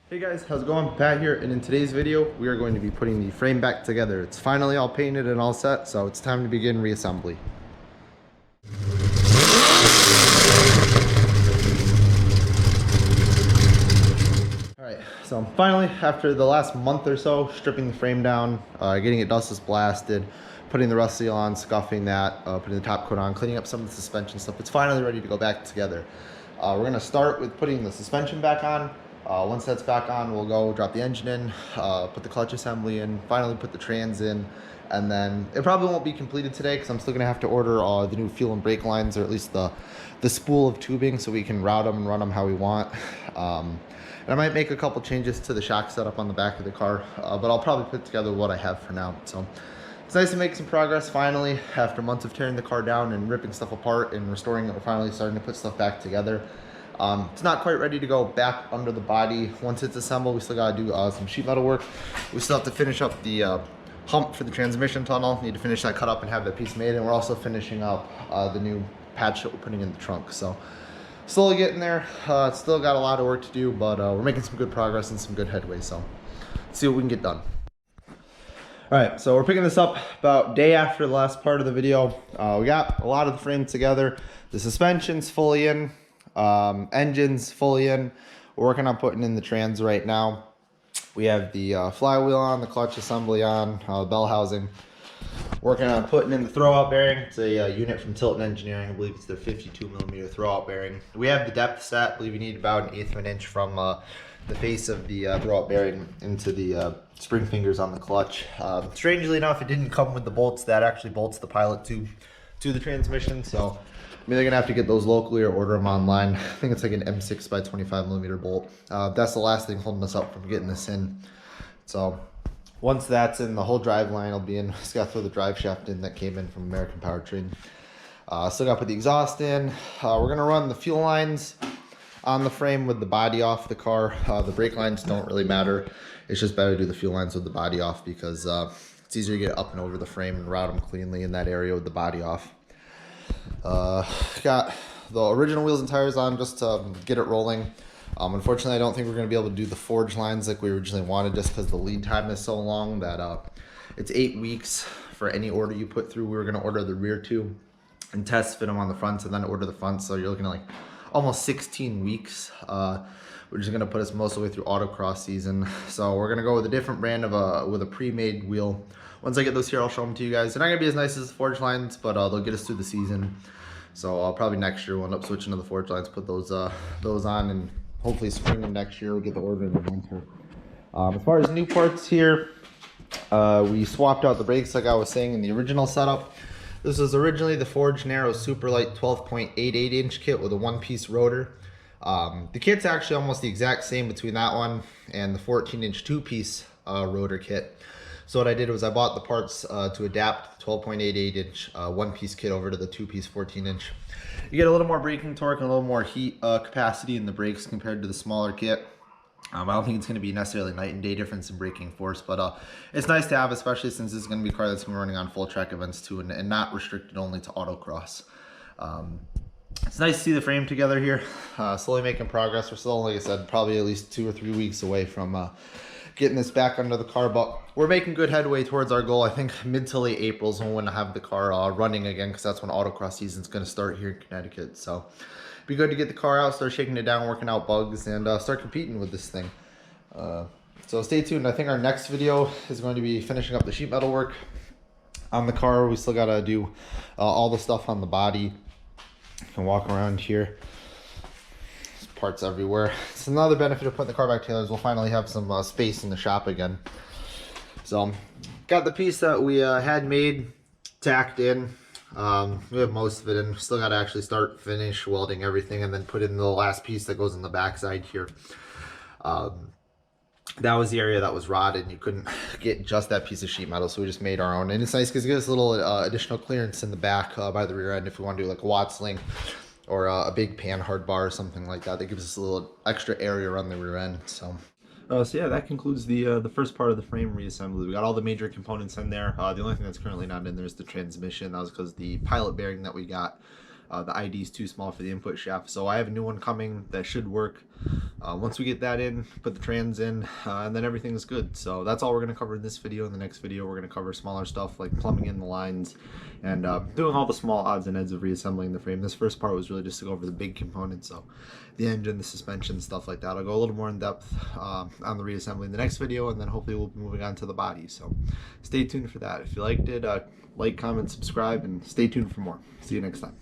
Hey guys, how's it going? Pat here, and in today's video, we are going to be putting the frame back together. It's finally all painted and all set, so it's time to begin reassembly. Alright, so finally, after the last month or so, stripping the frame down, getting it dustless blasted, putting the rust seal on, scuffing that, putting the top coat on, cleaning up some of the suspension stuff, it's finally ready to go back together. We're going to start with putting the suspension back on. Once that's back on, we'll go drop the engine in, put the clutch assembly in, finally put the trans in, and then it probably won't be completed today because I'm still going to have to order the new fuel and brake lines, or at least the spool of tubing, so we can route them and run them how we want. And I might make a couple changes to the shock setup on the back of the car, but I'll probably put together what I have for now. So it's nice to make some progress finally. After months of tearing the car down and ripping stuff apart and restoring it, we're finally starting to put stuff back together. It's not quite ready to go back under the body. Once it's assembled, we still gotta do some sheet metal work. We still have to finish up the hump for the transmission tunnel. Need to finish that cut up and have that piece made. And we're also finishing up the new patch that we're putting in the trunk. So slowly getting there. Still got a lot of work to do, but we're making some good progress and some good headway. So let's see what we can get done. All right, so we're picking this up about a day after the last part of the video. We got a lot of the frame together. The suspension's fully in. Engine's fully in. We're working on putting in the trans right now. We have the flywheel on, the clutch assembly on, bell housing. Working on putting in the throwout bearing. It's a unit from Tilton Engineering. I believe it's their 52mm throwout bearing. We have the depth set. I believe you need about 1/8 of an inch from the face of the throwout bearing into the spring fingers on the clutch. Strangely enough, it didn't come with the bolts that actually bolts the pilot tube to the transmission, so I mean, they're gonna have to get those locally or order them online. I think it's like an M6 by 25mm bolt. That's the last thing holding us up from getting this in. So once that's in, the whole drive line will be in. Just gotta throw the drive shaft in that came in from American Powertrain. Still gotta put the exhaust in. We're gonna run the fuel lines on the frame with the body off the car. The brake lines don't really matter. It's just better to do the fuel lines with the body off because it's easier to get up and over the frame and route them cleanly in that area with the body off. Got the original wheels and tires on just to get it rolling. Unfortunately, I don't think we're going to be able to do the forge lines like we originally wanted, just because the lead time is so long that it's 8 weeks for any order you put through. We were going to order the rear two and test fit them on the front, and then order the front, so you're looking at like almost 16 weeks, which is going to put us most of the way through autocross season. So we're going to go with a different brand of with a pre-made wheel. Once I get those here, I'll show them to you guys. They're not going to be as nice as the forge lines, but they'll get us through the season. So probably next year we'll end up switching to the forge lines, put those on, and hopefully spring of next year we'll get the order in the winter. As far as new parts here, we swapped out the brakes like I was saying in the original setup. This was originally the Forge Narrow Superlight 12.88 inch kit with a one-piece rotor. The kit's actually almost the exact same between that one and the 14-inch two-piece rotor kit. So what I did was I bought the parts to adapt the 12.88 inch one-piece kit over to the two-piece 14-inch. You get a little more braking torque and a little more heat capacity in the brakes compared to the smaller kit. I don't think it's going to be necessarily night and day difference in braking force, but it's nice to have, especially since this is going to be a car that's going to be running on full track events too, and not restricted only to autocross. It's nice to see the frame together here, slowly making progress. We're still, like I said, probably at least 2 or 3 weeks away from getting this back under the car, but we're making good headway towards our goal. I think mid to late April is when we're going to have the car running again, because that's when autocross season is going to start here in Connecticut. So be good to get the car out, start shaking it down, working out bugs, and start competing with this thing. So stay tuned. I think our next video is going to be finishing up the sheet metal work on the car. We still got to do all the stuff on the body. You can walk around here. There's parts everywhere. It's another benefit of putting the car back together is we'll finally have some space in the shop again. So got the piece that we had made tacked in. We have most of it in. Still got to actually start finish welding everything and then put in the last piece that goes in the back side here. That was the area that was rotted and you couldn't get just that piece of sheet metal, so we just made our own. And it's nice because it gives us a little additional clearance in the back by the rear end if we want to do like a Watts link or a big pan hard bar or something like that. That gives us a little extra area around the rear end. So yeah, that concludes the first part of the frame reassembly. We got all the major components in there. The only thing that's currently not in there is the transmission. That was because the pilot bearing that we got The ID is too small for the input shaft. So I have a new one coming that should work. Once we get that in, put the trans in, and then everything is good. So that's all we're going to cover in this video. In the next video, we're going to cover smaller stuff like plumbing in the lines and doing all the small odds and ends of reassembling the frame. This first part was really just to go over the big components, so the engine, the suspension, stuff like that. I'll go a little more in depth on the reassembly in the next video, and then hopefully we'll be moving on to the body. So stay tuned for that. If you liked it, like, comment, subscribe, and stay tuned for more. See you next time.